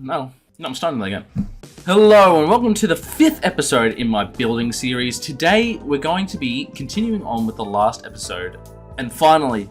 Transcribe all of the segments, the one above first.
No, I'm starting that again. Hello and welcome to the 5th episode in my building series. Today we're going to be continuing on with the last episode and finally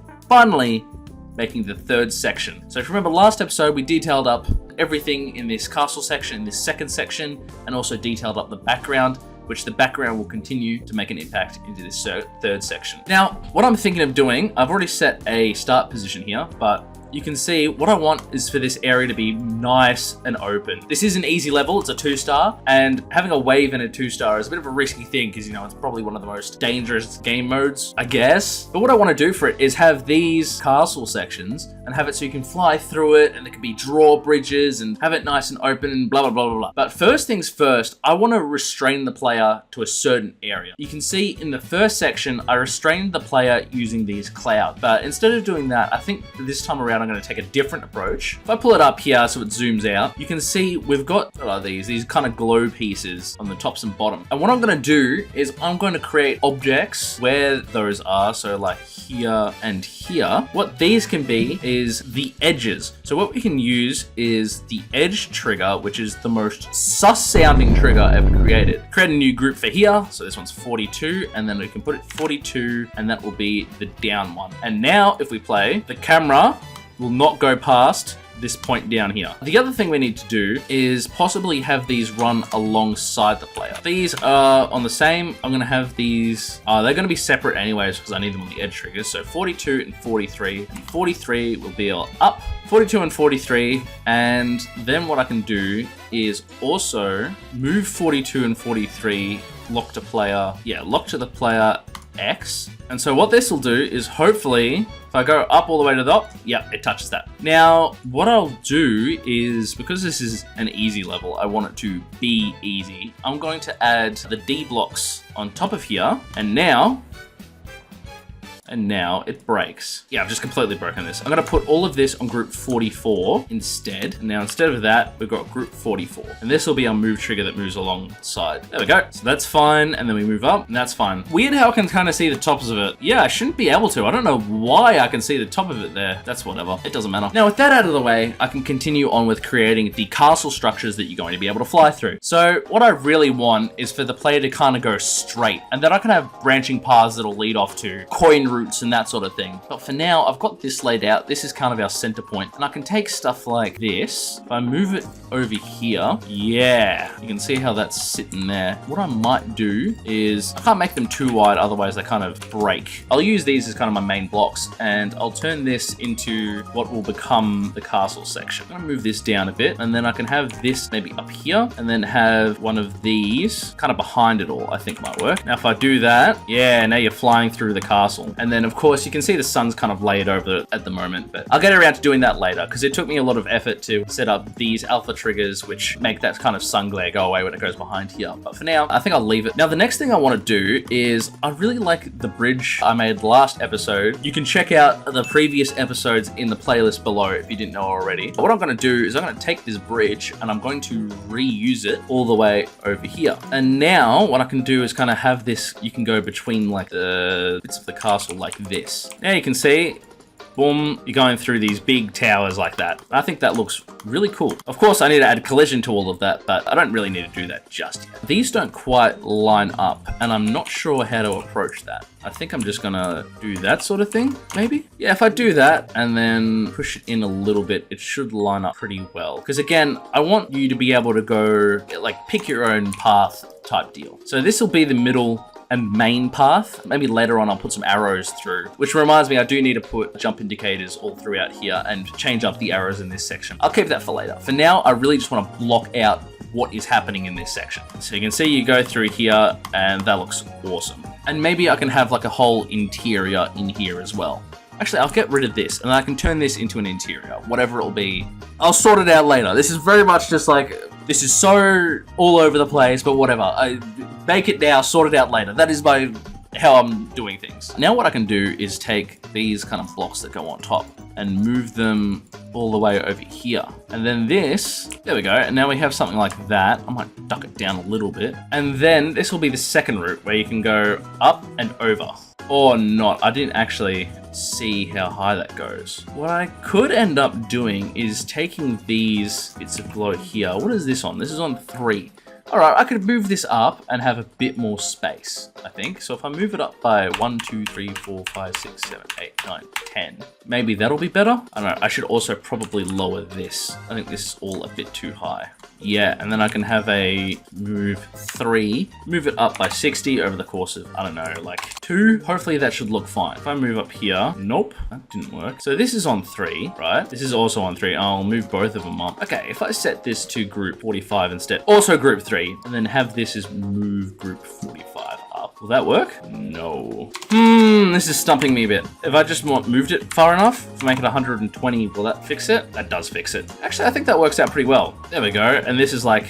making the 3rd section. So if you remember last episode, we detailed up everything in this castle section, in this 2nd section, and also detailed up the background, which the background will continue to make an impact into this 3rd section. Now, what I'm thinking of doing, I've already set a start position here, but you can see what I want is for this area to be nice and open. This is an easy level, it's a 2-star, and having a wave in a 2-star is a bit of a risky thing because, you know, it's probably one of the most dangerous game modes, I guess. But what I want to do for it is have these castle sections and have it so you can fly through it and there can be drawbridges and have it nice and open and blah, blah, blah, blah, blah. But first things first, I want to restrain the player to a certain area. You can see in the first section, I restrained the player using these clouds. But instead of doing that, I think this time around, I'm going to take a different approach. If I pull it up here so it zooms out, you can see we've got these kind of glow pieces on the tops and bottom. And what I'm going to do is I'm going to create objects where those are. So like here and here. What these can be is the edges. So what we can use is the edge trigger, which is the most sus sounding trigger ever created. Create a new group for here. So this one's 42, and then we can put it 42, and that will be the down one. And now if we play, the camera will not go past this point down here. The other thing we need to do is possibly have these run alongside the player. These are on the same, I'm gonna have these, they're gonna be separate anyways because I need them on the edge triggers. So 42 and 43, and 43 will be up, 42 and 43, and then what I can do is also move 42 and 43, lock to the player X. And so what this will do is hopefully, if I go up all the way to the top, yep, it touches that. Now, what I'll do is, because this is an easy level, I want it to be easy, I'm going to add the D blocks on top of here, and now it breaks. Yeah, I've just completely broken this. I'm gonna put all of this on group 44 instead. And now instead of that, we've got group 44. And this will be our move trigger that moves alongside. There we go. So that's fine. And then we move up and that's fine. Weird how I can kind of see the tops of it. Yeah, I shouldn't be able to. I don't know why I can see the top of it there. That's whatever. It doesn't matter. Now with that out of the way, I can continue on with creating the castle structures that you're going to be able to fly through. So what I really want is for the player to kind of go straight. And then I can have branching paths that'll lead off to coin routes and that sort of thing. But for now, I've got this laid out. This is kind of our center point. And I can take stuff like this. If I move it over here, yeah, you can see how that's sitting there. What I might do is, I can't make them too wide, otherwise they kind of break. I'll use these as kind of my main blocks, and I'll turn this into what will become the castle section. I'm gonna move this down a bit, and then I can have this maybe up here, and then have one of these kind of behind it all, I think might work. Now, if I do that, yeah, now you're flying through the castle. And then of course, you can see the sun's kind of layered over it at the moment, but I'll get around to doing that later because it took me a lot of effort to set up these alpha triggers, which make that kind of sun glare go away when it goes behind here. But for now, I think I'll leave it. Now, the next thing I want to do is I really like the bridge I made last episode. You can check out the previous episodes in the playlist below if you didn't know already. But what I'm going to do is I'm going to take this bridge and I'm going to reuse it all the way over here. And now what I can do is kind of have this, you can go between like the bits of the castle like this. Now you can see, boom, you're going through these big towers like that. I think that looks really cool. Of course, I need to add collision to all of that, but I don't really need to do that just yet. These don't quite line up, and I'm not sure how to approach that. I think I'm just gonna do that sort of thing, maybe? Yeah, if I do that and then push it in a little bit, it should line up pretty well. Because again, I want you to be able to go, like, pick your own path type deal. So this will be the middle and main path. Maybe later on I'll put some arrows through, which reminds me I do need to put jump indicators all throughout here and change up the arrows in this section. I'll keep that for later. For now, I really just want to block out what is happening in this section. So you can see you go through here and that looks awesome. And maybe I can have like a whole interior in here as well. Actually, I'll get rid of this and I can turn this into an interior, whatever it'll be. I'll sort it out later. This is very much just like, this is so all over the place, but whatever. I make it now, sort it out later. That is how I'm doing things. Now what I can do is take these kind of blocks that go on top and move them all the way over here. And then this, there we go. And now we have something like that. I might duck it down a little bit. And then this will be the second route where you can go up and over. or not. I didn't actually see how high that goes. What I could end up doing is taking these bits of glow here. What is this on? This is on 3. All right, I could move this up and have a bit more space, I think. So if I move it up by 1, 2, 3, 4, 5, 6, 7, 8, 9, 10, maybe that'll be better. I don't know. I should also probably lower this. I think this is all a bit too high. Yeah, and then I can have a move 3, move it up by 60 over the course of, I don't know, like 2. Hopefully that should look fine. If I move up here, nope, that didn't work. So this is on 3, right? This is also on 3. I'll move both of them up. Okay, if I set this to group 45 instead, also group 3, and then have this as move group 45 up. Will that work? No. This is stumping me a bit. If I just moved it far enough to make it 120, will that fix it? That does fix it. Actually, I think that works out pretty well. There we go. And this is like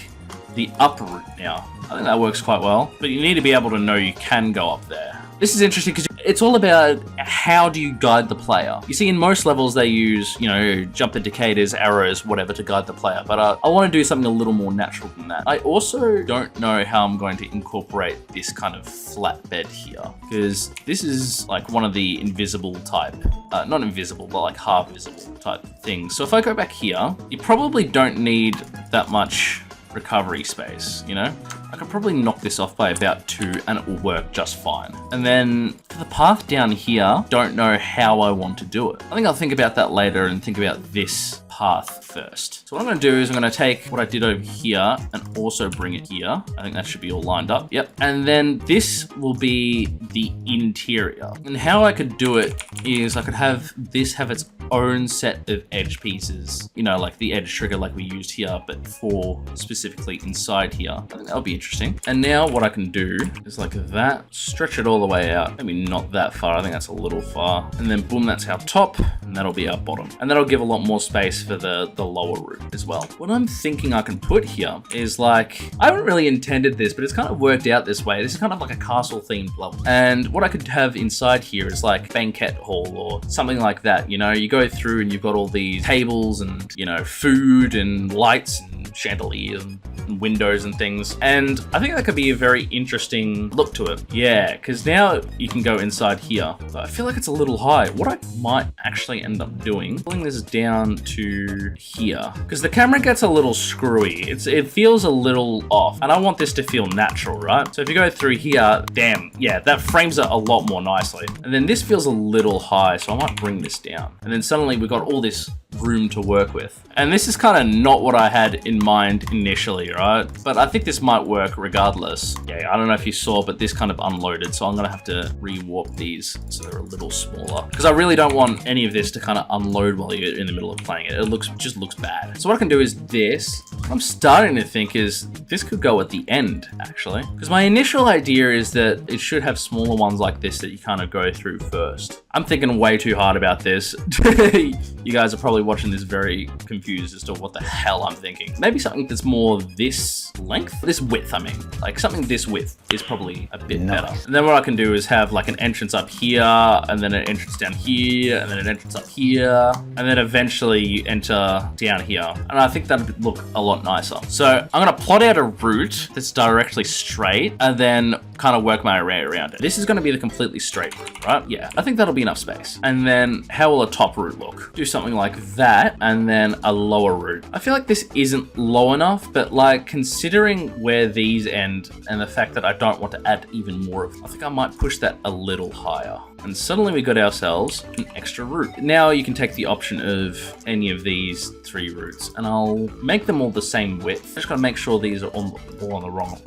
the up route now. I think that works quite well. But you need to be able to know you can go up there. This is interesting because it's all about how do you guide the player. You see, in most levels, they use, you know, jump indicators, arrows, whatever to guide the player. But I want to do something a little more natural than that. I also don't know how I'm going to incorporate this kind of flat bed here, because this is like one of the invisible type, not invisible, but like half visible type things. So if I go back here, you probably don't need that much recovery space, you know? I could probably knock this off by about 2 and it will work just fine. And then for the path down here, don't know how I want to do it. I think I'll think about that later and think about this path first. So what I'm going to do is I'm going to take what I did over here and also bring it here. I think that should be all lined up. Yep. And then this will be the interior. And how I could do it is I could have this have its own set of edge pieces, you know, like the edge trigger like we used here, but for specifically inside here. I think that'll be interesting. And now what I can do is like that, stretch it all the way out. Maybe not that far. I think that's a little far. And then boom, that's our top and that'll be our bottom. And that'll give a lot more space for the lower route as well. What I'm thinking I can put here is like, I haven't really intended this, but it's kind of worked out this way. This is kind of like a castle themed level. And what I could have inside here is like banquet hall or something like that. You know, you go through and you've got all these tables and, you know, food and lights and chandeliers and windows and things. And I think that could be a very interesting look to it. Yeah, because now you can go inside here. But I feel like it's a little high. What I might actually end up doing, pulling this down to here, because the camera gets a little screwy. It feels a little off, and I want this to feel natural, right? So if you go through here, damn, yeah, that frames it a lot more nicely. And then this feels a little high, so I might bring this down. And then suddenly we've got all this room to work with. And this is kind of not what I had in mind initially, right? But I think this might work regardless. Yeah, I don't know if you saw, but this kind of unloaded, so I'm gonna have to re-warp these so they're a little smaller, because I really don't want any of this to kind of unload while you're in the middle of playing it. It just looks bad. So what I can do is this. What I'm starting to think is this could go at the end, actually, because my initial idea is that it should have smaller ones like this that you kind of go through first. I'm thinking way too hard about this. You guys are probably watching this very confused as to what the hell I'm thinking. Maybe something that's more this length, this width, I mean, like something this width is probably a bit better. And then what I can do is have like an entrance up here, and then an entrance down here, and then an entrance up here, and then eventually you enter down here. And I think that would look a lot nicer. So I'm gonna plot out a route that's directly straight and then kind of work my way around it. This is gonna be the completely straight route, right? Yeah, I think that'll be enough space. And then how will a top route look? Do something like that, and then a lower route. I feel like this isn't low enough, but like considering where these end and the fact that I don't want to add even more of them, I think I might push that a little higher. And suddenly we got ourselves an extra route. Now you can take the option of any of these 3 routes, and I'll make them all the same width. I'm just gonna make sure these are all on the wrong,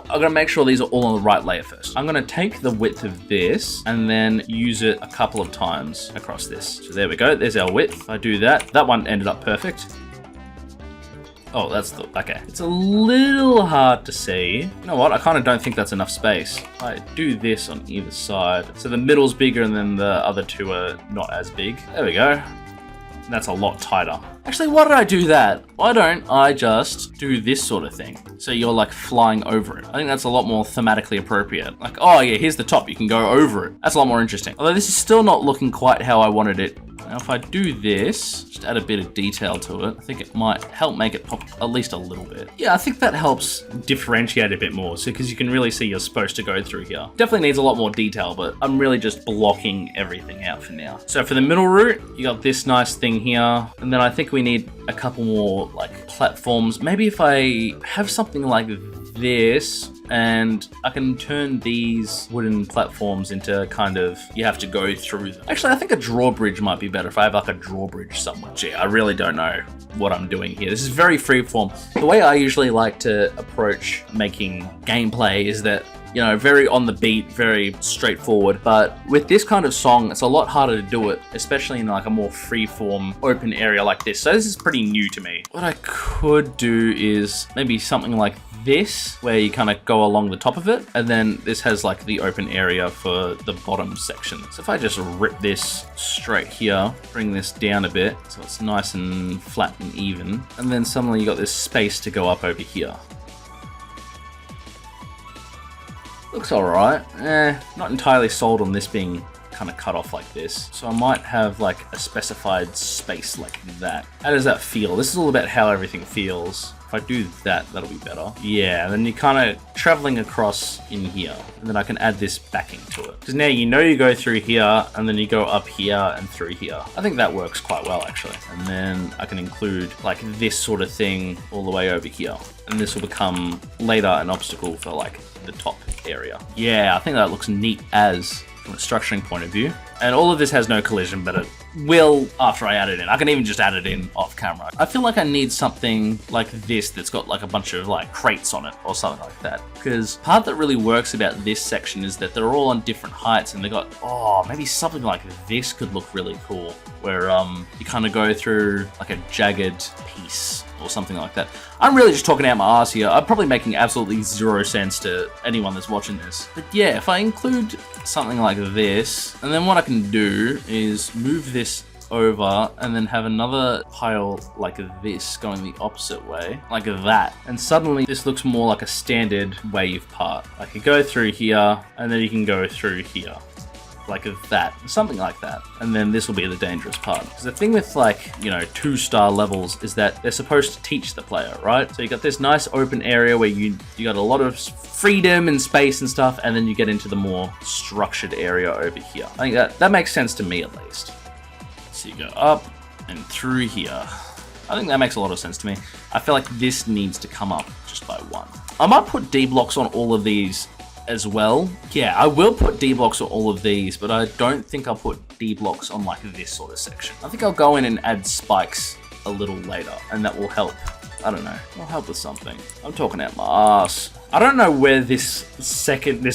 I'm gonna make sure these are all on the right layer first. I'm gonna take the width of this and then use it a couple of times across this. So there we go, there's our width. If I do that, that one ended up perfect. Oh, okay. It's a little hard to see. You know what? I kind of don't think that's enough space. I do this on either side. So the middle's bigger and then the other 2 are not as big. There we go. That's a lot tighter. Actually, why did I do that? Why don't I just do this sort of thing? So you're like flying over it. I think that's a lot more thematically appropriate. Like, oh yeah, here's the top, you can go over it. That's a lot more interesting. Although this is still not looking quite how I wanted it Now if I do this, just add a bit of detail to it, I think it might help make it pop at least a little bit. Yeah, I think that helps differentiate a bit more, so because you can really see you're supposed to go through here. Definitely needs a lot more detail, but I'm really just blocking everything out for now. So for the middle route, you got this nice thing here, and then I think we need a couple more like platforms. Maybe if I have something like this, and I can turn these wooden platforms into kind of, you have to go through them. Actually, I think a drawbridge might be better if I have like a drawbridge somewhere. Gee, I really don't know what I'm doing here. This is very freeform. The way I usually like to approach making gameplay is that, you know, very on the beat, very straightforward. But with this kind of song, it's a lot harder to do it, especially in like a more freeform open area like this. So this is pretty new to me. What I could do is maybe something like this, where you kind of go along the top of it, and then this has like the open area for the bottom section. So if I just rip this straight here, bring this down a bit so it's nice and flat and even, and then suddenly you got this space to go up over here. Looks alright. Not entirely sold on this being kind of cut off like this. So I might have like a specified space like that. How does that feel? This is all about how everything feels. If I do that, that'll be better. Yeah, and then you're kind of traveling across in here. And then I can add this backing to it. Because now you know you go through here, and then you go up here and through here. I think that works quite well, actually. And then I can include like this sort of thing all the way over here. And this will become later an obstacle for like the top area. Yeah, I think that looks neat as from a structuring point of view. And all of this has no collision, but it will after I add it in. I can even just add it in off camera. I feel like I need something like this that's got like a bunch of like crates on it or something like that. Because part that really works about this section is that they're all on different heights, and they got, oh, maybe something like this could look really cool, where you kind of go through like a jagged piece or something like that. I'm really just talking out my ass here. I'm probably making absolutely zero sense to anyone that's watching this. But yeah, if I include something like this, and then what I can do is move this over and then have another pile like this going the opposite way, like that. And suddenly this looks more like a standard wave part. Like you go through here, and then you can go through here. Like that, something like that. And then this will be the dangerous part. Because the thing with like, you know, 2-star levels is that they're supposed to teach the player, right? So you got this nice open area where you got a lot of freedom and space and stuff, and then you get into the more structured area over here. I think that makes sense to me at least. So you go up and through here. I think that makes a lot of sense to me. I feel like this needs to come up just by one. I might put D blocks on all of these as well. Yeah, I will put D blocks on all of these, but I don't think I'll put D blocks on like this sort of section. I think I'll go in and add spikes a little later, and that will help. I don't know, it'll help with something. I'm talking out my ass. I don't know where this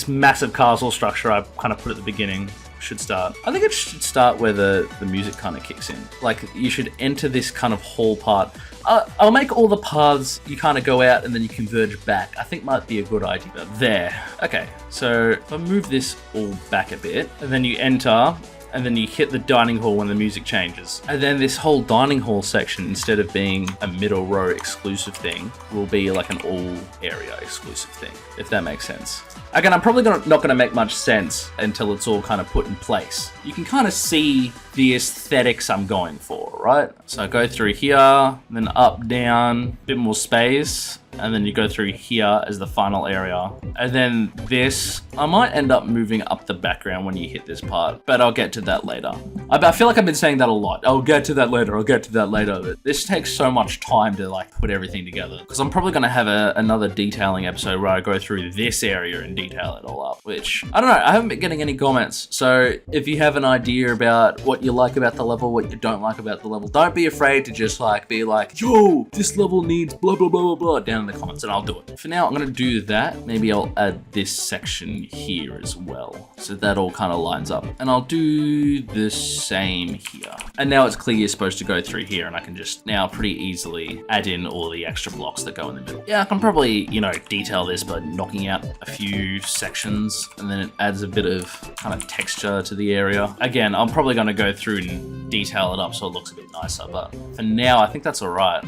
massive castle structure I kind of put at the beginning should start. I think it should start where the music kind of kicks in. Like you should enter this kind of hall part. I'll make all the paths you kind of go out and then you converge back. I think might be a good idea. There. Okay, so if I move this all back a bit, and then you enter, and then you hit the dining hall when the music changes. And then this whole dining hall section, instead of being a middle row exclusive thing, will be like an all area exclusive thing, if that makes sense. Again, I'm probably not going to make much sense until it's all kind of put in place. You can kind of see the aesthetics I'm going for, right? So I go through here, then up, down, a bit more space, and then you go through here as the final area. And then this, I might end up moving up the background when you hit this part, but I'll get to that later. I feel like I've been saying that a lot. I'll get to that later, I'll get to that later. But this takes so much time to like put everything together. Because I'm probably going to have another detailing episode where I go through this area and detail it all up, which, I don't know, I haven't been getting any comments. So if you have an idea about what you like about the level, what you don't like about the level, don't be afraid to just like be like, yo, this level needs blah, blah, blah, blah, blah, down in the comments, and I'll do it. For now, I'm going to do that. Maybe I'll add this section here as well. So that all kind of lines up. And I'll do the same here. And now it's clear you're supposed to go through here, and I can just now pretty easily add in all the extra blocks that go in the middle. Yeah, I can probably, you know, detail this by knocking out a few sections, and then it adds a bit of kind of texture to the area. Again, I'm probably going to go through and detail it up so it looks a bit nicer, but for now, I think that's all right.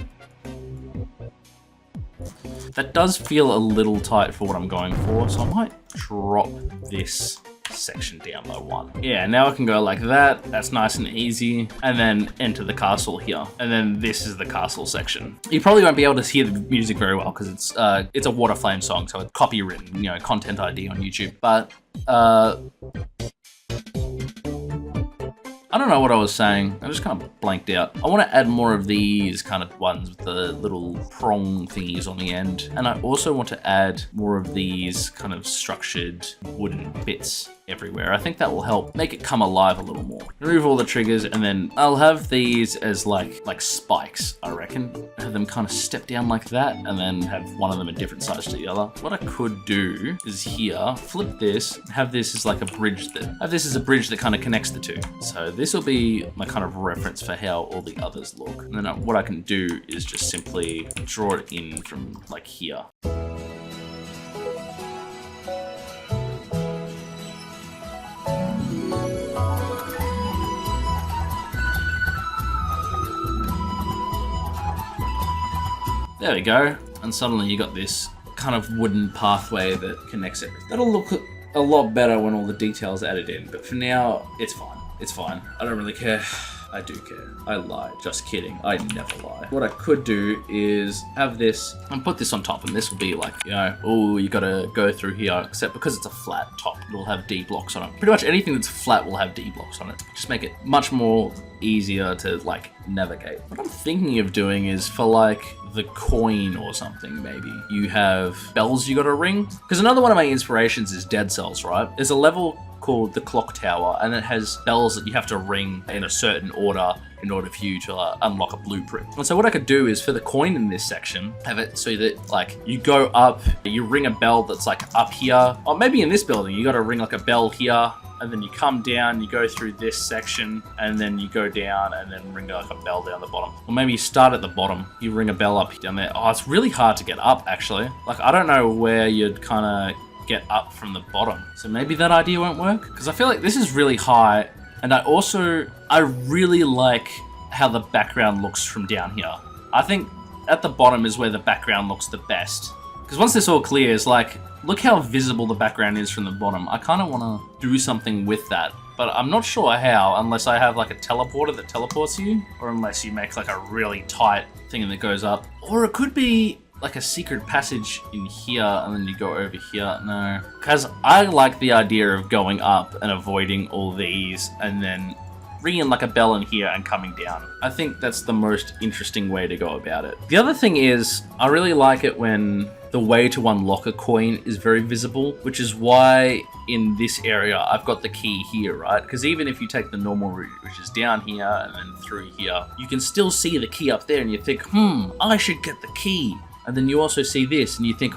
That does feel a little tight for what I'm going for, so I might drop this section down by 1. Yeah, now I can go like that. That's nice and easy. And then enter the castle here. And then this is the castle section. You probably won't be able to hear the music very well because it's a Water Flame song, so it's copywritten, you know, content ID on YouTube. But I don't know what I was saying. I just kind of blanked out. I want to add more of these kind of ones with the little prong thingies on the end. And I also want to add more of these kind of structured wooden bits everywhere. I think that will help make it come alive a little more. Remove all the triggers, and then I'll have these as like spikes, I reckon. Have them kind of step down like that, and then have one of them a different size to the other. What I could do is here, flip this, have this as like a bridge that kind of connects the two. So this will be my kind of reference for how all the others look. And then what I can do is just simply draw it in from like here. There we go, and suddenly you got this kind of wooden pathway that connects it. That'll look a lot better when all the details are added in, but for now, it's fine. It's fine. I don't really care. I do care. I lied. Just kidding. I never lie. What I could do is have this and put this on top, and this will be like, you know, oh, you gotta go through here, except because it's a flat top, it'll have D blocks on it. Pretty much anything that's flat will have D blocks on it. Just make it much more easier to like navigate. What I'm thinking of doing is for like the coin or something, maybe you have bells you gotta ring. Because another one of my inspirations is Dead Cells, right? There's a level called the Clock Tower, and it has bells that you have to ring in a certain order in order for you to unlock a blueprint. And so what I could do is for the coin in this section, have it so that like you go up, you ring a bell that's like up here, or maybe in this building, you got to ring like a bell here, and then you come down, you go through this section, and then you go down and then ring like a bell down the bottom. Or maybe you start at the bottom, you ring a bell up down there. Oh, it's really hard to get up actually. Like I don't know where you'd kind of get up from the bottom. So maybe that idea won't work? Because I feel like this is really high, and I really like how the background looks from down here. I think at the bottom is where the background looks the best. Because once this all clears, like, look how visible the background is from the bottom. I kind of want to do something with that, but I'm not sure how, unless I have like a teleporter that teleports you, or unless you make like a really tight thing that goes up. Or it could be like a secret passage in here, and then you go over here. No, because I like the idea of going up and avoiding all these, and then ringing like a bell in here and coming down. I think that's the most interesting way to go about it. The other thing is, I really like it when the way to unlock a coin is very visible, which is why in this area I've got the key here, right? Because even if you take the normal route, which is down here and then through here, you can still see the key up there, and you think, I should get the key. And then you also see this and you think,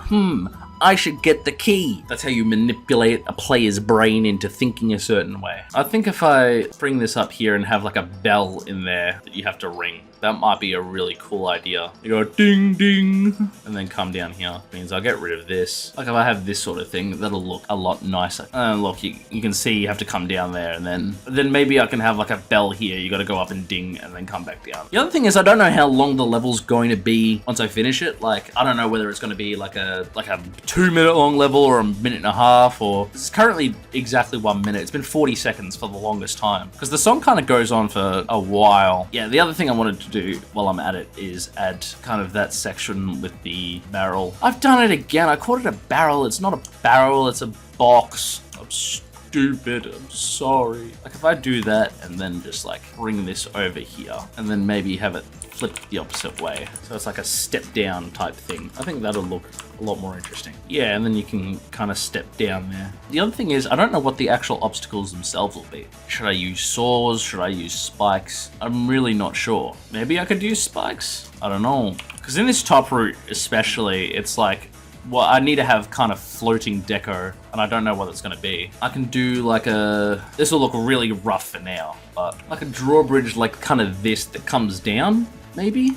I should get the key. That's how you manipulate a player's brain into thinking a certain way. I think if I bring this up here and have like a bell in there that you have to ring, that might be a really cool idea. You go ding ding and then come down here. Means I'll get rid of this. Like if I have this sort of thing, that'll look a lot nicer. Look, you can see you have to come down there, and then maybe I can have like a bell here. You got to go up and ding and then come back down. The other thing is I don't know how long the level's going to be once I finish it. Like I don't know whether it's going to be like a 2-minute long level or a minute and a half, or it's currently exactly 1 minute. It's been 40 seconds for the longest time because the song kind of goes on for a while. Yeah, the other thing I wanted to do while I'm at it is add kind of that section with the barrel. I've done it again. I called it a barrel. It's not a barrel, it's a box. I'm stupid. I'm sorry. Like if I do that and then just like bring this over here and then maybe have it flip the opposite way. So it's like a step down type thing. I think that'll look a lot more interesting. Yeah, and then you can kind of step down there. The other thing is, I don't know what the actual obstacles themselves will be. Should I use saws? Should I use spikes? I'm really not sure. Maybe I could use spikes? I don't know. Because in this top route especially, it's like, well, I need to have kind of floating deco, and I don't know what it's going to be. I can do like this will look really rough for now, but like a drawbridge like kind of this that comes down, maybe?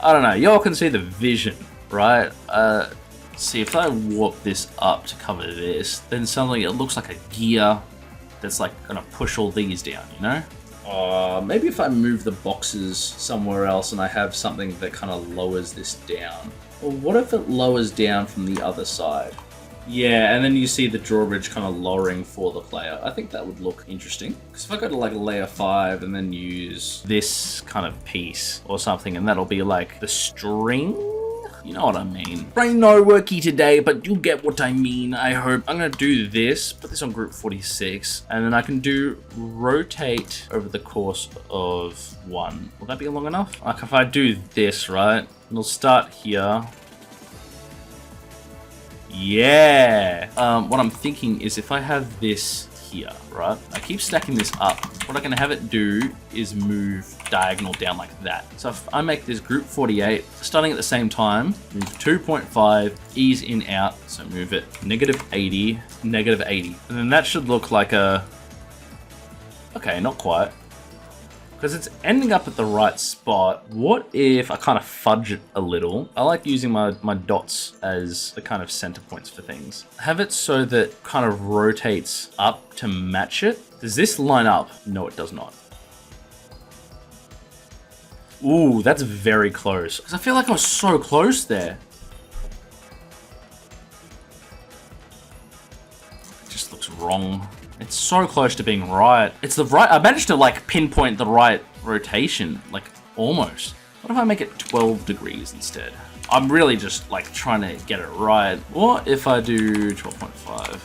I don't know. Y'all can see the vision, right? See, if I warp this up to cover this, then suddenly it looks like a gear that's like going to push all these down, you know? Maybe if I move the boxes somewhere else and I have something that kind of lowers this down. Well, what if it lowers down from the other side? Yeah, and then you see the drawbridge kind of lowering for the player. I think that would look interesting. Because if I go to like layer 5 and then use this kind of piece or something, and that'll be like the string. You know what I mean. Brain no worky today, but you'll get what I mean, I hope. I'm gonna do this, put this on group 46, and then I can do rotate over the course of 1. Will that be long enough? Like if I do this, right? We'll start here. Yeah. What I'm thinking is if I have this here, right? I keep stacking this up. What I can have it do is move diagonal down like that. So if I make this group 48, starting at the same time, move 2.5, ease in out, so move it -80, -80. And then that should look like a, okay, not quite. Because it's ending up at the right spot. What if I kind of fudge it a little? I like using my dots as the kind of center points for things. Have it so that kind of rotates up to match it. Does this line up? No, it does not. Ooh, that's very close. Because I feel like I was so close there. It just looks wrong. It's so close to being right. It's the right, I managed to like pinpoint the right rotation, like almost. What if I make it 12 degrees instead? I'm really just like trying to get it right. What if I do 12.5?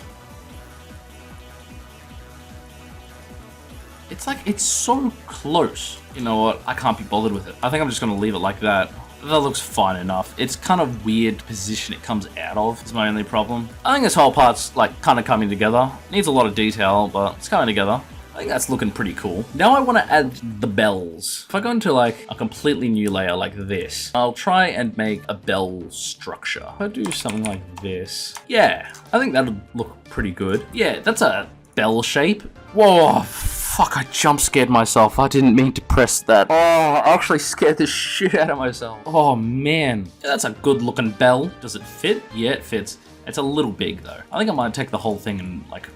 It's like, it's so close. You know what? I can't be bothered with it. I think I'm just gonna leave it like that. That looks fine enough. It's kind of weird position it comes out of is my only problem. I think this whole part's like kind of coming together. Needs a lot of detail, but it's coming together. I think that's looking pretty cool. Now I want to add the bells. If I go into like a completely new layer like this, I'll try and make a bell structure. If I do something like this, yeah, I think that'll look pretty good. Yeah, that's a bell shape. Whoa. Fuck, I jump scared myself. I didn't mean to press that. Oh, I actually scared the shit out of myself. Oh, man. Yeah, that's a good looking bell. Does it fit? Yeah, it fits. It's a little big, though. I think I might take the whole thing and, like,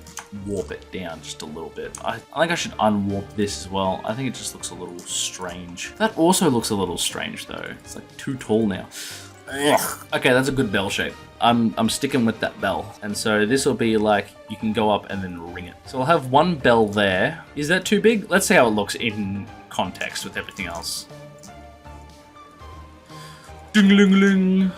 warp it down just a little bit. I think I should unwarp this as well. I think it just looks a little strange. That also looks a little strange, though. It's, like, too tall now. Ugh. Okay, that's a good bell shape. I'm sticking with that bell. And so this will be like, you can go up and then ring it. So I'll have one bell there. Is that too big? Let's see how it looks in context with everything else. Ding-ling-ling.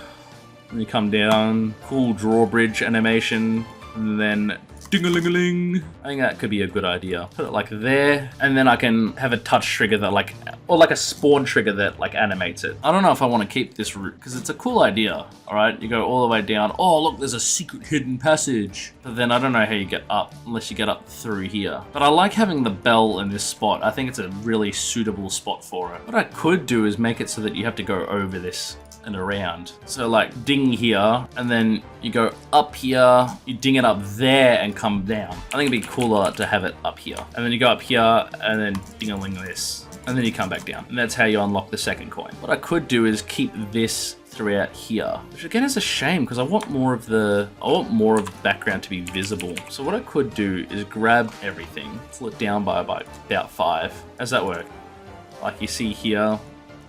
And you come down, cool drawbridge animation, and then ding-a-ling-a-ling. I think that could be a good idea. Put it like there, and then I can have a touch trigger that like, or like a spawn trigger that like animates it. I don't know if I want to keep this route, because it's a cool idea, alright? You go all the way down. Oh, look, there's a secret hidden passage. But then I don't know how you get up, unless you get up through here. But I like having the bell in this spot. I think it's a really suitable spot for it. What I could do is make it so that you have to go over this and around. So like ding here, and then you go up here, you ding it up there and come down. I think it'd be cooler to have it up here. And then you go up here and then ding-a-ling this. And then you come back down. And that's how you unlock the second coin. What I could do is keep this throughout here, which again is a shame because I want more of the background to be visible. So what I could do is grab everything, pull it down by about 5. How's that work? Like you see here,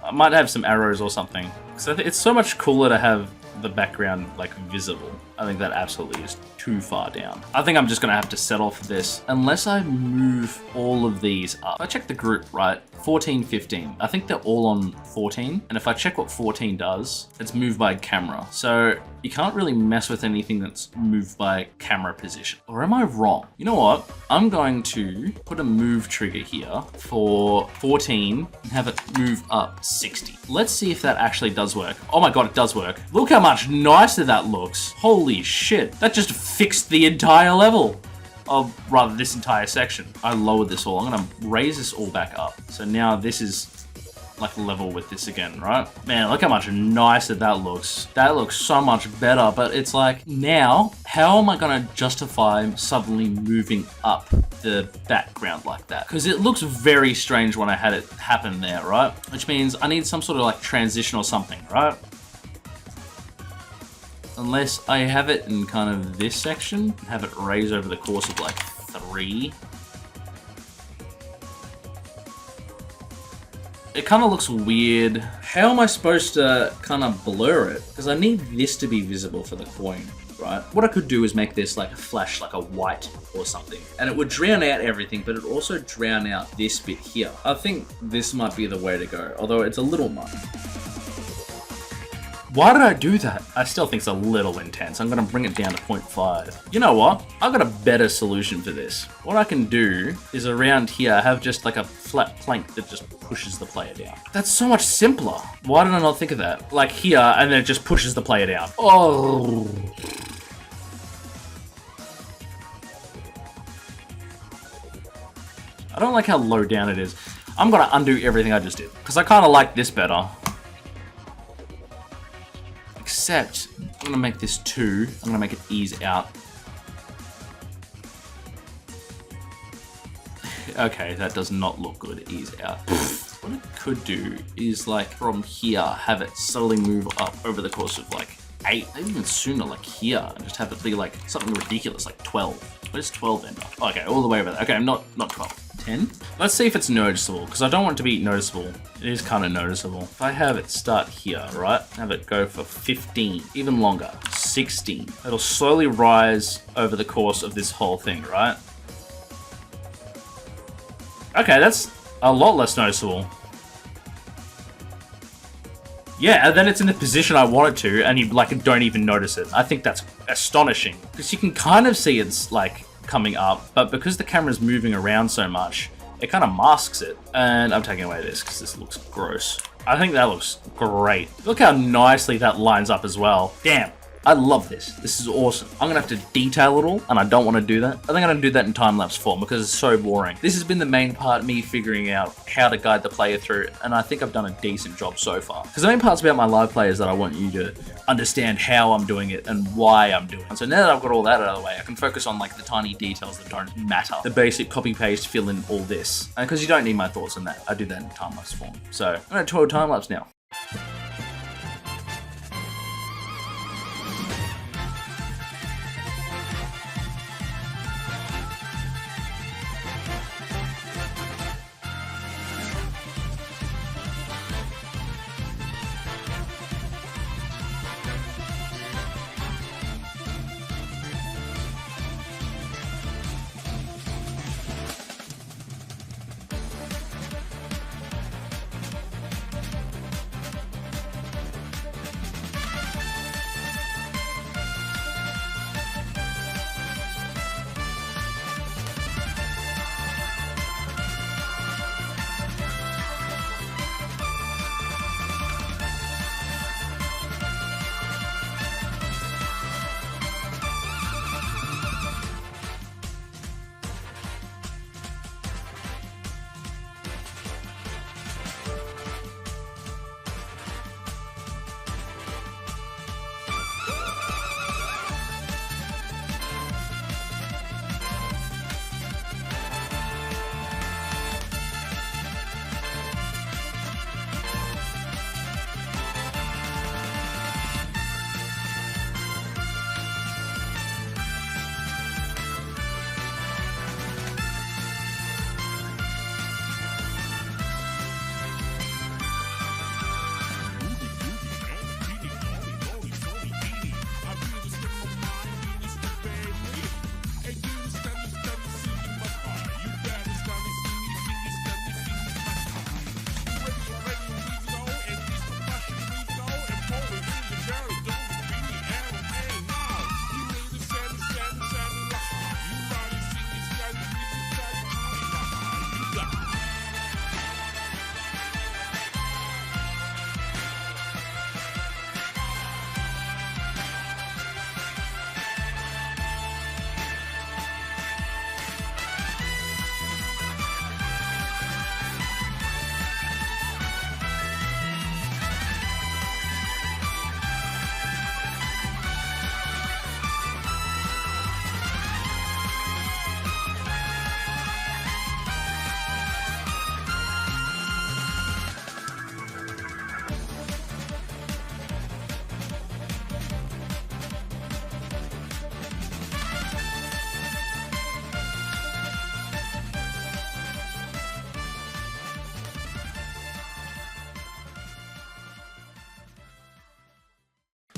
I might have some arrows or something. So it's so much cooler to have the background like visible. I think that absolutely is too far down. I think I'm just gonna have to settle for this unless I move all of these up. I check the group, right? 14, 15. I think they're all on 14. And if I check what 14 does, it's moved by camera. So you can't really mess with anything that's moved by camera position. Or am I wrong? You know what? I'm going to put a move trigger here for 14 and have it move up 60. Let's see if that actually does work. Oh my God, it does work. Look how much nicer that looks. Holy shit. That just fixed the entire level. Or rather, this entire section. I lowered this all. I'm gonna raise this all back up. So now this is like level with this again, right? Man, look how much nicer that looks. That looks so much better, but it's like, now, how am I gonna justify suddenly moving up the background like that? Because it looks very strange when I had it happen there, right? Which means I need some sort of like transition or something, right? Unless I have it in kind of this section, have it raise over the course of like 3. It kind of looks weird. How am I supposed to kind of blur it? Because I need this to be visible for the coin. right? What I could do is make this like a flash, like a white or something, and it would drown out everything, but it would also drown out this bit here. I think this might be the way to go, although it's a little much. Why did I do that? I still think it's a little intense. I'm gonna bring it down to 0.5. You know what? I've got a better solution for this. What I can do is around here, have just like a flat plank that just pushes the player down. That's so much simpler. Why did I not think of that? Like here, and then it just pushes the player down. Oh. I don't like how low down it is. I'm gonna undo everything I just did, because I kind of like this better. Except, I'm gonna make this 2. I'm gonna make it ease out. Okay, that does not look good, ease out. What I could do is like from here, have it slowly move up over the course of like 8, maybe even sooner, like here, and just have it be like something ridiculous, like 12. Where's 12 end up? Okay, all the way over there. Okay, not 12. 10? Let's see if it's noticeable, because I don't want it to be noticeable. It is kind of noticeable. If I have it start here, right? Have it go for 15, even longer, 16. It'll slowly rise over the course of this whole thing, right? Okay, that's a lot less noticeable. Yeah, and then it's in the position I want it to, and you like don't even notice it. I think that's astonishing, because you can kind of see it's like coming up, but because the camera's moving around so much, it kind of masks it. And I'm taking away this because this looks gross. I think that looks great. Look how nicely that lines up as well. Damn. I love this. This is awesome. I'm gonna have to detail it all, and I don't want to do that. I think I'm gonna do that in time-lapse form because it's so boring. This has been the main part, me figuring out how to guide the player through, and I think I've done a decent job so far. Because the main part's about my live play is that I want you to understand how I'm doing it and why I'm doing it. So now that I've got all that out of the way, I can focus on like the tiny details that don't matter. The basic copy-paste, fill in all this. And because you don't need my thoughts on that, I do that in time-lapse form. So I'm gonna tour time-lapse now.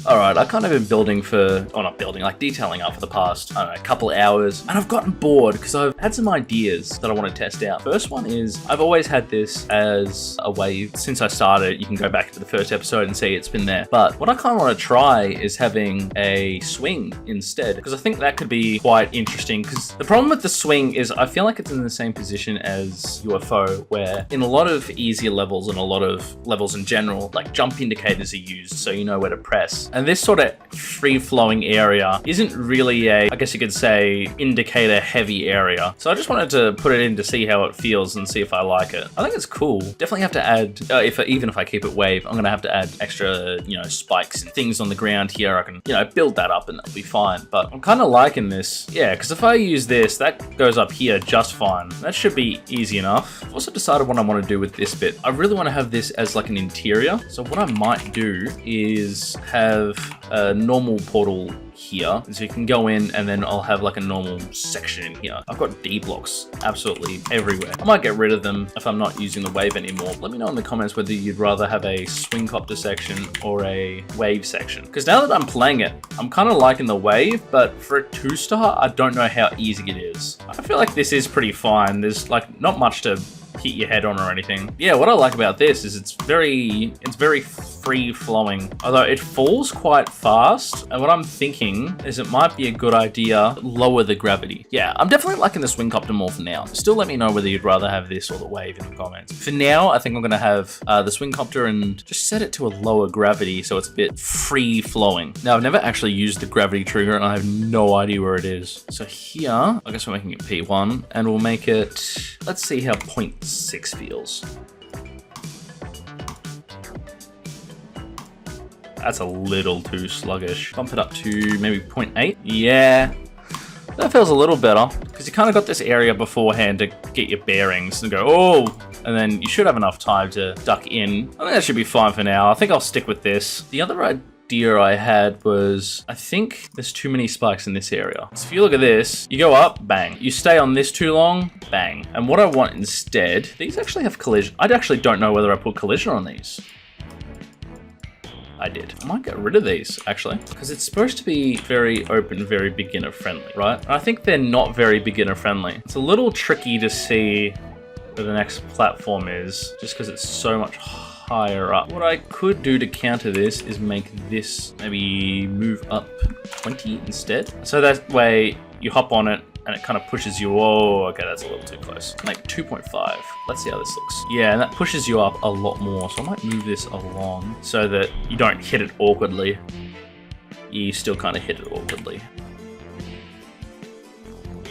Alright, I've kind of been building for, or not building, like detailing up for the past, I don't know, a couple hours. And I've gotten bored because I've had some ideas that I want to test out. First one is, I've always had this as a wave. Since I started, you can go back to the first episode and see it's been there. But what I kind of want to try is having a swing instead, because I think that could be quite interesting. Because the problem with the swing is I feel like it's in the same position as UFO, where in a lot of easier levels and a lot of levels in general, like jump indicators are used so you know where to press. And this sort of free-flowing area isn't really a, I guess you could say, indicator heavy area. So I just wanted to put it in to see how it feels and see if I like it. I think it's cool. Definitely have to add, even if I keep it wave, I'm gonna have to add extra, spikes and things on the ground here. I can, build that up and that'll be fine. But I'm kind of liking this. Yeah, because if I use this, that goes up here just fine. That should be easy enough. I've also decided what I want to do with this bit. I really want to have this as like an interior. So what I might do is have a normal portal here, so you can go in and then I'll have like a normal section in here. I've got D blocks absolutely everywhere. I might get rid of them if I'm not using the wave anymore. Let me know in the comments whether you'd rather have a swing copter section or a wave section, because now that I'm playing it, I'm kind of liking the wave, but for a 2-star, I don't know how easy it is. I feel like this is pretty fine. There's like not much to hit your head on or anything. Yeah, what I like about this is it's very free flowing, although it falls quite fast. And what I'm thinking is it might be a good idea to lower the gravity. Yeah, I'm definitely liking the swing copter more for now. Still let me know whether you'd rather have this or the wave in the comments. For now, I think I'm gonna have the swing copter and just set it to a lower gravity so it's a bit free flowing. Now, I've never actually used the gravity trigger and I have no idea where it is. So here, I guess we're making it P1 and we'll make it, let's see how 0.6 feels. That's a little too sluggish. Bump it up to maybe 0.8. Yeah, that feels a little better because you kind of got this area beforehand to get your bearings and go, oh, and then you should have enough time to duck in. I think that should be fine for now. I think I'll stick with this. The other idea I had was, I think there's too many spikes in this area. So if you look at this, you go up, bang. You stay on this too long, bang. And what I want instead, these actually have collision. I actually don't know whether I put collision on these. I did. I might get rid of these, actually, because it's supposed to be very open, very beginner friendly, right? And I think they're not very beginner friendly. It's a little tricky to see where the next platform is, just because it's so much higher up. What I could do to counter this is make this maybe move up 20 instead. So that way you hop on it, and it kind of pushes you. Oh, okay, that's a little too close. Like 2.5. Let's see how this looks. Yeah, and that pushes you up a lot more. So I might move this along so that you don't hit it awkwardly. You still kind of hit it awkwardly.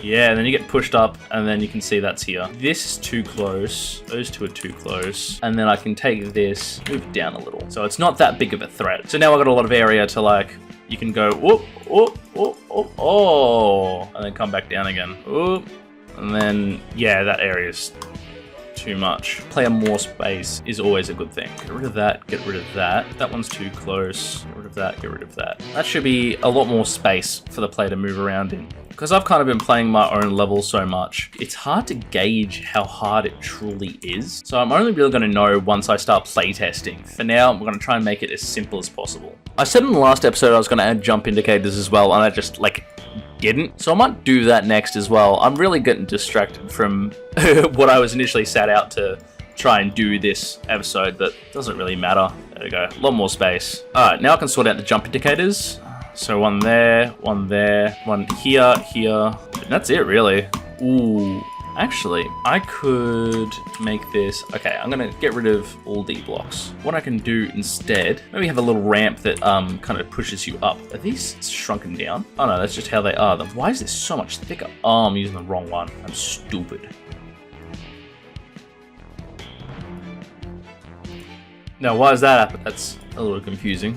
Yeah, and then you get pushed up, and then you can see that's here. This is too close. Those two are too close. And then I can take this, move it down a little. So it's not that big of a threat. So now I've got a lot of area to like, you can go, whoop, whoop, whoop, whoop, oh, and then come back down again. Whoop. And then, yeah, that area is too much. Player more space is always a good thing. Get rid of that, get rid of that. That one's too close. Get rid of that, get rid of that. That should be a lot more space for the player to move around in. Because I've kind of been playing my own level so much, it's hard to gauge how hard it truly is. So I'm only really going to know once I start playtesting. For now, I'm going to try and make it as simple as possible. I said in the last episode I was going to add jump indicators as well, and I just didn't. So I might do that next as well. I'm really getting distracted from what I was initially set out to try and do this episode, but it doesn't really matter. There we go, a lot more space. All right, now I can sort out the jump indicators. So one there, one here, here. And that's it, really. Ooh, actually, I could make this. Okay, I'm gonna get rid of all D blocks. What I can do instead, maybe have a little ramp that kind of pushes you up. Are these shrunken down? Oh no, that's just how they are. Why is this so much thicker? Oh, I'm using the wrong one. I'm stupid. Now, why is that happen? That's a little confusing.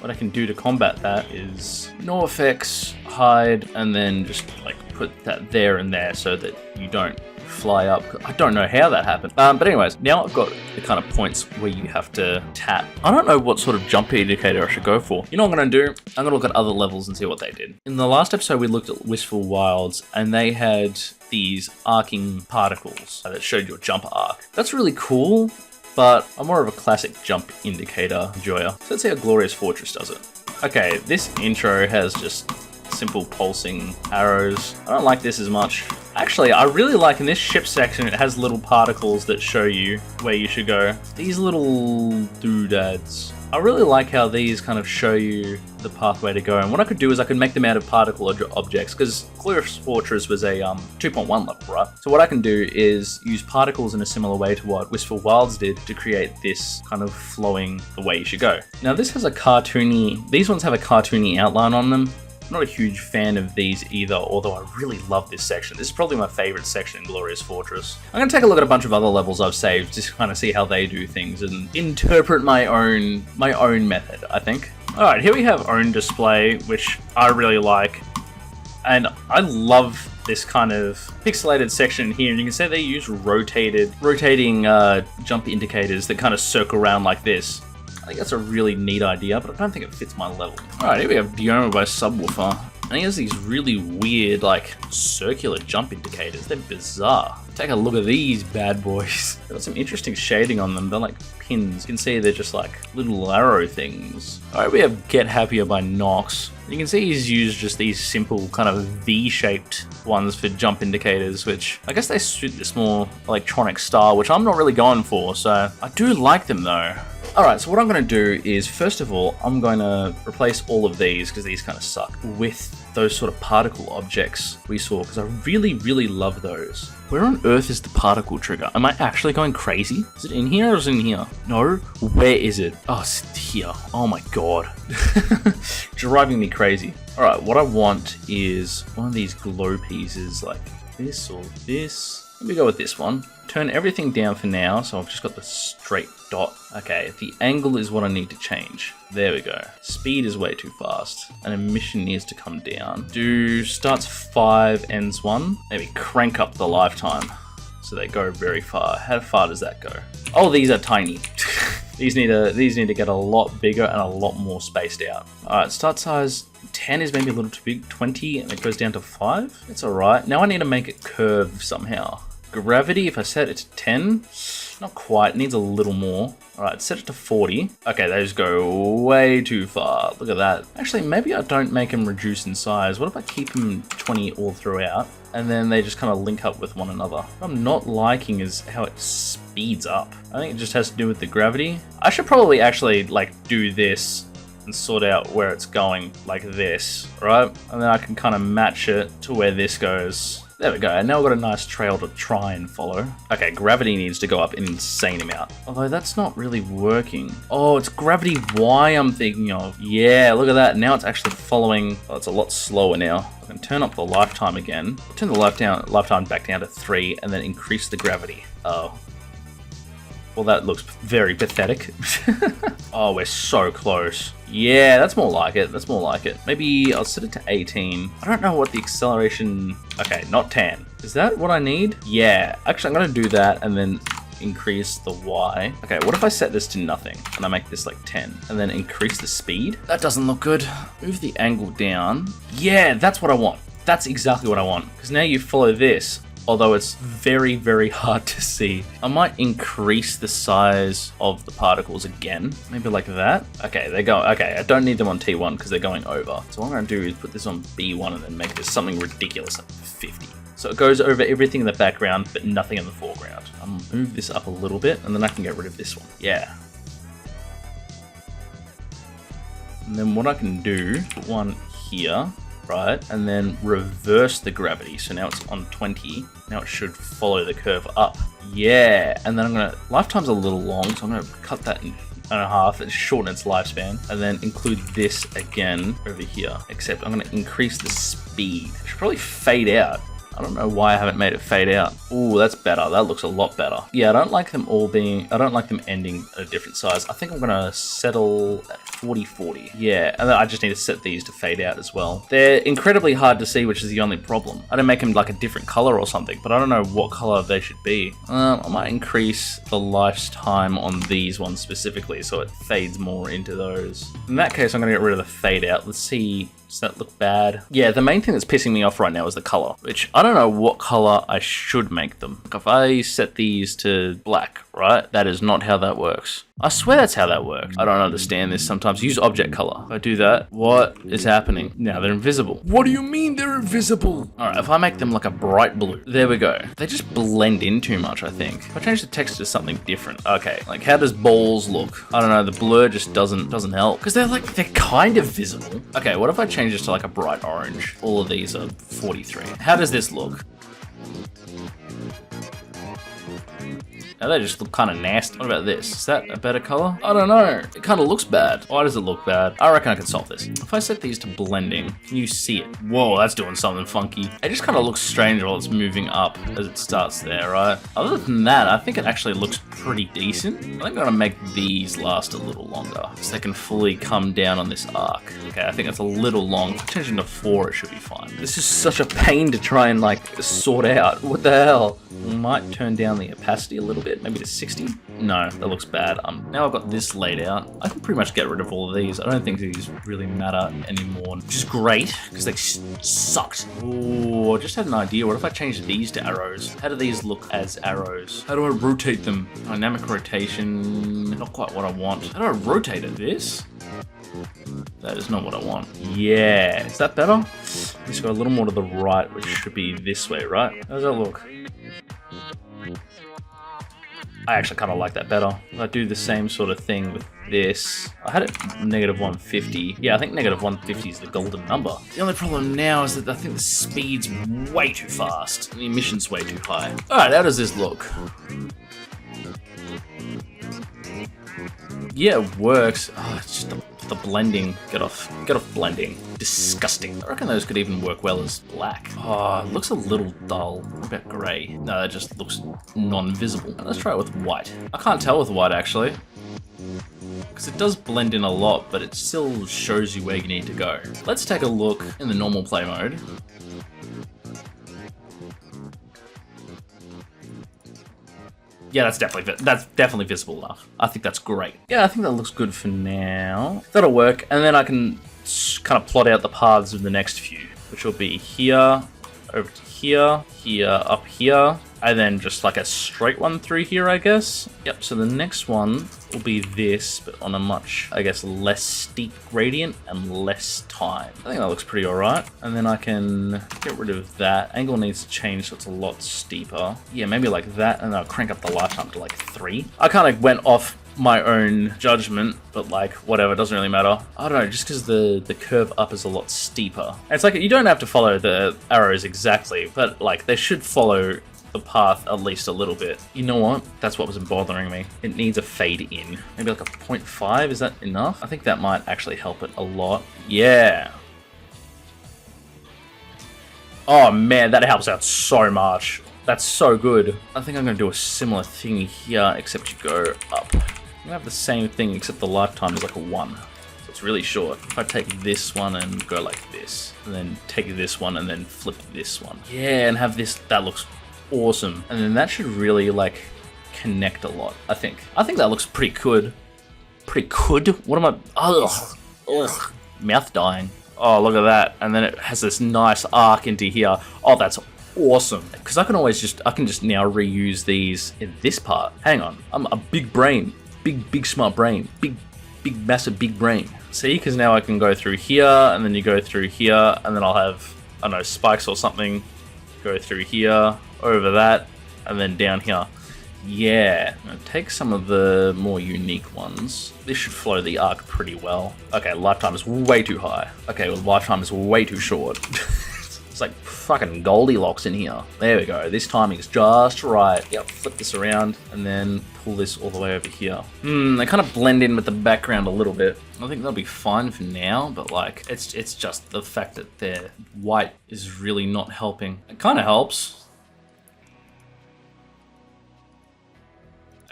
What I can do to combat that is no effects, hide, and then just like put that there and there so that you don't fly up. I don't know how that happened. But anyways, now I've got the kind of points where you have to tap. I don't know what sort of jump indicator I should go for. You know what I'm going to do? I'm going to look at other levels and see what they did. In the last episode, we looked at Wistful Wilds, and they had these arcing particles that showed your jump arc. That's really cool. But I'm more of a classic jump indicator enjoyer. So let's see how Glorious Fortress does it. Okay, this intro has just simple pulsing arrows. I don't like this as much. Actually, I really like in this ship section, it has little particles that show you where you should go. These little doodads. I really like how these kind of show you the pathway to go. And what I could do is I could make them out of particle objects, because Glorious Fortress was a 2.1 level, right? So what I can do is use particles in a similar way to what Wistful Wilds did to create this kind of flowing the way you should go. Now this has a cartoony, these ones have a cartoony outline on them. I'm not a huge fan of these either, although I really love this section. This is probably my favorite section in Glorious Fortress. I'm going to take a look at a bunch of other levels I've saved, just to kind of see how they do things and interpret my own method, I think. Alright, here we have Own Display, which I really like. And I love this kind of pixelated section here, and you can see they use rotating jump indicators that kind of circle around like this. I think that's a really neat idea, but I don't think it fits my level. Alright, here we have Dioma by Subwoofer. And he has these really weird, like, circular jump indicators. They're bizarre. Take a look at these bad boys. They've got some interesting shading on them. They're like pins. You can see they're just like little arrow things. Alright, we have Get Happier by Nox. You can see he's used just these simple kind of V-shaped ones for jump indicators, which I guess they suit this more electronic style, which I'm not really going for, so I do like them though. Alright, so what I'm going to do is, first of all, I'm going to replace all of these, because these kind of suck, with those sort of particle objects we saw, because I really, really love those. Where on earth is the particle trigger? Am I actually going crazy? Is it in here or is it in here? No? Where is it? Oh, it's here. Oh my god. Driving me crazy. Alright, what I want is one of these glow pieces like this or this. Let me go with this one. Turn everything down for now, so I've just got the straight dot. Okay, the angle is what I need to change. There we go. Speed is way too fast, and emission needs to come down. Do starts 5, ends 1. Maybe crank up the lifetime so they go very far. How far does that go? Oh, these are tiny. These need to get a lot bigger and a lot more spaced out. Alright, start size 10 is maybe a little too big. 20, and it goes down to 5. It's alright. Now I need to make it curve somehow. Gravity, if I set it to 10, not quite, it needs a little more. Alright, set it to 40. Okay, those go way too far. Look at that. Actually, maybe I don't make them reduce in size. What if I keep them 20 all throughout? And then they just kind of link up with one another. What I'm not liking is how it speeds up. I think it just has to do with the gravity. I should probably actually do this and sort out where it's going like this, right? And then I can kind of match it to where this goes. There we go, and now I've got a nice trail to try and follow. Okay, gravity needs to go up an insane amount. Although that's not really working. Oh, it's gravity Y I'm thinking of. Yeah, look at that. Now it's actually following. Oh, it's a lot slower now. I can turn up the lifetime again. Turn the lifetime back down to 3 and then increase the gravity. Oh. Well, that looks very pathetic. Oh, we're so close. Yeah, that's more like it. That's more like it. Maybe I'll set it to 18. I don't know what the acceleration... Okay, not 10. Is that what I need? Yeah. Actually, I'm going to do that and then increase the Y. Okay, what if I set this to nothing and I make this like 10 and then increase the speed? That doesn't look good. Move the angle down. Yeah, that's what I want. That's exactly what I want. Because now you follow this. Although it's very, very hard to see. I might increase the size of the particles again. Maybe like that. Okay, they go. Okay, I don't need them on T1 because they're going over. So what I'm going to do is put this on B1 and then make this something ridiculous, like 50. So it goes over everything in the background, but nothing in the foreground. I'm going to move this up a little bit and then I can get rid of this one. Yeah. And then what I can do, put one here. Right, and then reverse the gravity. So now it's on 20. Now it should follow the curve up. Yeah, and then I'm gonna, lifetime's a little long, so I'm gonna cut that in half and shorten its lifespan, and then include this again over here. Except I'm gonna increase the speed. I should probably fade out. I don't know why I haven't made it fade out. Ooh, that's better. That looks a lot better. Yeah, I don't like them ending at a different size. I think I'm gonna settle at 40-40. Yeah, and then I just need to set these to fade out as well. They're incredibly hard to see, which is the only problem. I didn't make them like a different color or something, but I don't know what color they should be. I might increase the lifetime on these ones specifically so it fades more into those. In that case, I'm gonna get rid of the fade out. Let's see. Does that look bad? Yeah, the main thing that's pissing me off right now is the color, which I don't know what color I should make them. If I set these to black, right? That is not how that works. I swear that's how that works. I don't understand this sometimes. Use object color. If I do that, what is happening? Now they're invisible. What do you mean they're invisible? All right, if I make them like a bright blue, there we go. They just blend in too much, I think. If I change the text to something different. Okay, like how does balls look? I don't know, the blur just doesn't help. Because they're kind of visible. Okay, what if I change this to like a bright orange? All of these are 43. How does this look? Now they just look kind of nasty. What about this? Is that a better color? I don't know. It kind of looks bad. Why does it look bad? I reckon I can solve this. If I set these to blending, can you see it? Whoa, that's doing something funky. It just kind of looks strange while it's moving up as it starts there, right? Other than that, I think it actually looks pretty decent. I think I'm gonna make these last a little longer so they can fully come down on this arc. Okay, I think that's a little long. If I change it to 4, it should be fine. This is such a pain to try and like sort out. What the hell? We might turn down the opacity a little bit, maybe to 60. No, that looks bad. Now I've got this laid out. I can pretty much get rid of all of these. I don't think these really matter anymore, which is great because they sucked. Oh, I just had an idea. What if I change these to arrows? How do these look as arrows? How do I rotate them? Dynamic rotation, not quite what I want. How do I rotate it? This? That is not what I want. Yeah, is that better? Let's go a little more to the right, which should be this way, right? How does that look? I actually kind of like that better. If I do the same sort of thing with this, I had it -150. Yeah, I think -150 is the golden number. The only problem now is that I think the speed's way too fast and the emission's way too high. All right, how does this look? Yeah, it works. Oh, it's just the blending. Get off blending. Disgusting. I reckon those could even work well as black. Oh, it looks a little dull. What about grey? No, that just looks non-visible. Let's try it with white. I can't tell with white actually, because it does blend in a lot, but it still shows you where you need to go. Let's take a look in the normal play mode. Yeah, that's definitely visible enough. I think that's great. Yeah, I think that looks good for now. That'll work, and then I can kind of plot out the paths of the next few, which will be here, over to here, here, up here, and then just like a straight one through here, I guess. Yep, so the next one will be this, but on a much, I guess, less steep gradient and less time. I think that looks pretty all right. And then I can get rid of that. Angle needs to change so it's a lot steeper. Yeah, maybe like that, and then I'll crank up the lifetime to like 3. I kind of went off my own judgment, but like whatever, it doesn't really matter. I don't know, just because the curve up is a lot steeper. And it's like you don't have to follow the arrows exactly, but like they should follow the path at least a little bit. You know what? That's what was bothering me. It needs a fade in. Maybe like a 0.5, is that enough? I think that might actually help it a lot. Yeah. Oh man, that helps out so much. That's so good. I think I'm gonna do a similar thing here, except you go up. I'm gonna have the same thing, except the lifetime is like a 1. So it's really short. If I take this one and go like this, and then take this one and then flip this one. Yeah, and have this, that looks awesome. And then that should really like connect a lot, I think. I think that looks pretty good. Pretty good? What am I? Ugh. Mouth dying. Oh, look at that. And then it has this nice arc into here. Oh, that's awesome. Because I can just now reuse these in this part. Hang on. I'm a big brain. Big smart brain. Big massive big brain. See, because now I can go through here, and then you go through here, and then I'll have, I don't know, spikes or something. Go through here, over that, and then down here. Yeah, now take some of the more unique ones. This should flow the arc pretty well. Okay, lifetime is way too high. Okay, well, lifetime is way too short. It's like fucking Goldilocks in here. There we go. This timing is just right. Yep, flip this around and then pull this all the way over here. They kind of blend in with the background a little bit. I think that'll be fine for now, but like, it's just the fact that their white is really not helping. It kind of helps.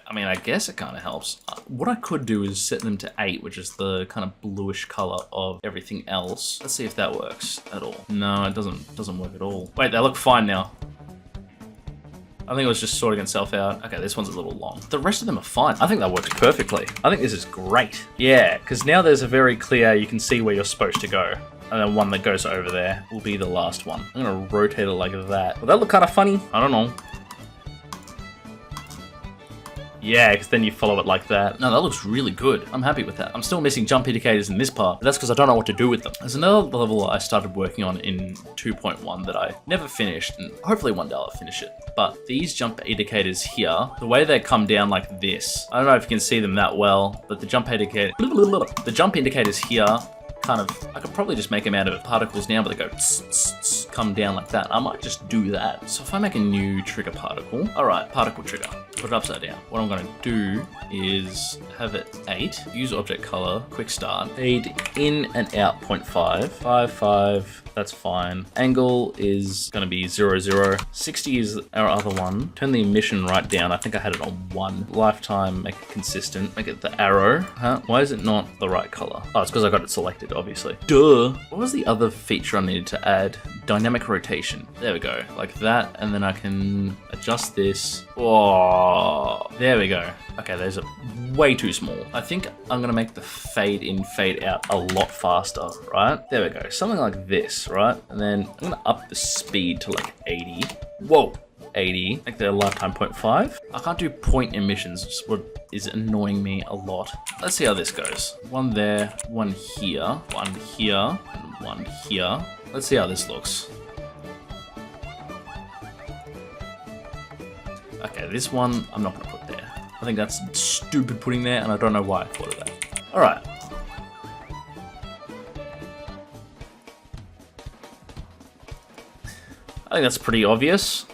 I mean, I guess it kind of helps. What I could do is set them to 8, which is the kind of bluish color of everything else. Let's see if that works at all. No, it doesn't work at all. Wait, they look fine now. I think it was just sorting itself out. Okay, this one's a little long. The rest of them are fine. I think that works perfectly. I think this is great. Yeah, because now there's a very clear, you can see where you're supposed to go. And then one that goes over there will be the last one. I'm gonna rotate it like that. Will that look kind of funny? I don't know. Yeah, because then you follow it like that. No, that looks really good. I'm happy with that. I'm still missing jump indicators in this part, but that's because I don't know what to do with them. There's another level I started working on in 2.1 that I never finished, and hopefully one day I'll finish it. But these jump indicators here, the way they come down like this, I don't know if you can see them that well, but the jump indicators here, kind of, I could probably just make them out of particles now, but they go tss, tss, tss, come down like that. I might just do that. So if I make a new trigger particle, all right, particle trigger, put it upside down. What I'm gonna do is have it 8, use object color, quick start, fade in and out 0.5, 5, 5, that's fine. Angle is gonna be 0, 0. 60 is our other one. Turn the emission right down. I think I had it on 1. Lifetime, make it consistent. Make it the arrow. Huh? Why is it not the right color? Oh, it's because I got it selected, obviously. Duh. What was the other feature I needed to add? Dynamic rotation. There we go. Like that, and then I can adjust this. Oh, there we go. Okay, those are way too small. I think I'm gonna make the fade in, fade out a lot faster, right? There we go, something like this, right? And then I'm gonna up the speed to like 80. Whoa, 80, make the lifetime 0.5. I can't do point emissions, which is what is annoying me a lot. Let's see how this goes. One there, one here, one here, and one here. Let's see how this looks. Okay, this one I'm not gonna put there. I think that's stupid putting there, and I don't know why I thought of that. All right. I think that's pretty obvious.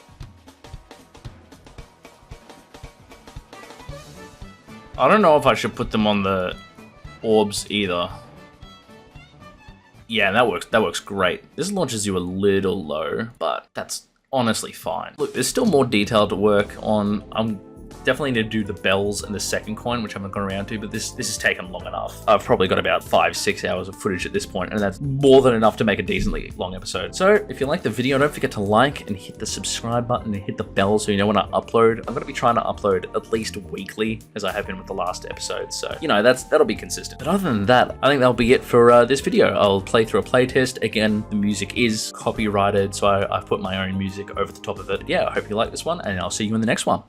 I don't know if I should put them on the orbs either. Yeah, that works great. This launches you a little low, but that's honestly fine. Look, there's still more detail to work on. I'm definitely need to do the bells and the second coin, which I haven't gone around to, but this has taken long enough. I've probably got about 5-6 hours of footage at this point, and that's more than enough to make a decently long episode. So if you like the video, don't forget to like and hit the subscribe button and hit the bell so you know when I upload. I'm going to be trying to upload at least weekly, as I have been with the last episode, so you know that'll be consistent. But other than that, I think that'll be it for this video. I'll play through a playtest. Again, the music is copyrighted, so I've put my own music over the top of it. Yeah, I hope you like this one, and I'll see you in the next one.